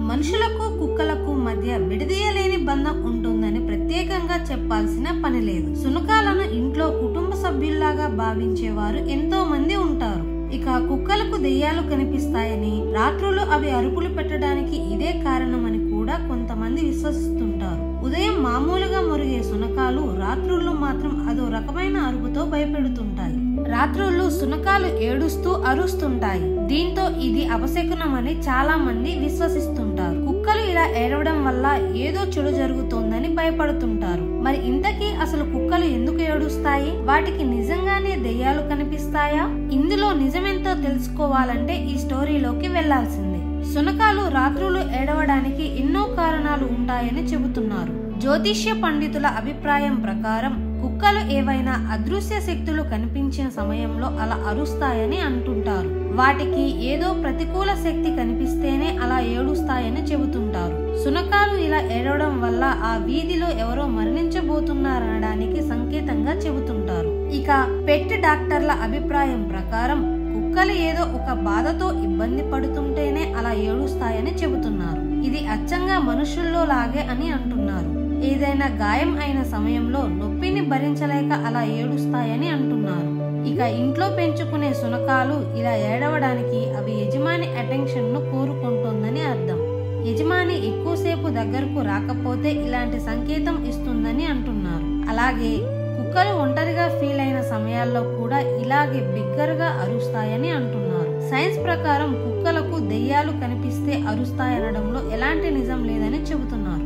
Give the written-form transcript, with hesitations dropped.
మనుషులకు కుక్కలకు మధ్య విడదీయలేని బంధం ఉంటుందని ప్రత్యేకంగా చెప్పాల్సిన పని లేదు. శునకాలను ఇంట్లో కుటుంబ సభ్యుల్లాగా భావించేవారు ఎంతో మంది ఉంటారు. ఇక కుక్కలకు దెయ్యాలు కనిపిస్తాయని, రాత్రులు అవి అరుపులు పెట్టడానికి ఇదే కారణమని కూడా కొంతమంది విశ్వసిస్తుంటారు. ఉదయం మామూలుగా మొరిగే శునకాలు రాత్రుల్లో మాత్రం అదో రకమైన అరుపుతో భయపెడుతుంటాయి. రాత్రుళ్ళు శునకాలు ఏడుస్తూ అరుస్తుంటాయి. దీంతో ఇది అపశకునమని చాలా మంది విశ్వసిస్తుంటారు. కుక్కలు ఇలా ఏడవడం వల్ల ఏదో చెడు జరుగుతోందని భయపడుతుంటారు. మరి ఇంతకీ అసలు కుక్కలు ఎందుకు ఏడుస్తాయి? వాటికి నిజంగానే దెయ్యాలు కనిపిస్తాయా? ఇందులో నిజమెంతో తెలుసుకోవాలంటే ఈ స్టోరీలోకి వెళ్లాల్సిందే. శునకాలు రాత్రులు ఏడవడానికి ఎన్నో కారణాలు ఉంటాయని చెబుతున్నారు. జ్యోతిష్య పండితుల అభిప్రాయం ప్రకారం కుక్కలు ఏవైనా అదృశ్య శక్తులు కనిపించిన సమయంలో అలా అరుస్తాయని అంటుంటారు. వాటికి ఏదో ప్రతికూల శక్తి కనిపిస్తేనే అలా ఏడుస్తాయని చెబుతుంటారు. శునకాలు ఇలా ఏడవడం వల్ల ఆ వీధిలో ఎవరో మరణించబోతున్నారనడానికి సంకేతంగా చెబుతుంటారు. ఇక పెట్ డాక్టర్ల అభిప్రాయం ప్రకారం కుక్కలు ఏదో ఒక బాధతో ఇబ్బంది పడుతుంటేనే అలా ఏడుస్తాయని చెబుతున్నారు. ఇది అచ్చంగా మనుషుల్లో లాగే అని అంటున్నారు. ఏదైనా గాయం అయిన సమయంలో నొప్పిని భరించలేక అలా ఏడుస్తాయని అంటున్నారు. ఇక ఇంట్లో పెంచుకునే శునకాలు ఇలా ఏడవడానికి అవి యజమాని అటెన్షన్ ను కోరుకుంటోందని అర్థం. యజమాని ఎక్కువసేపు దగ్గరకు రాకపోతే ఇలాంటి సంకేతం ఇస్తుందని అంటున్నారు. అలాగే కుక్కలు ఒంటరిగా ఫీల్ అయిన సమయాల్లో కూడా ఇలాగే బిగ్గరగా అరుస్తాయని అంటున్నారు. సైన్స్ ప్రకారం కుక్కలకు దెయ్యాలు కనిపిస్తే అరుస్తాయనడంలో ఎలాంటి నిజం లేదని చెబుతున్నారు.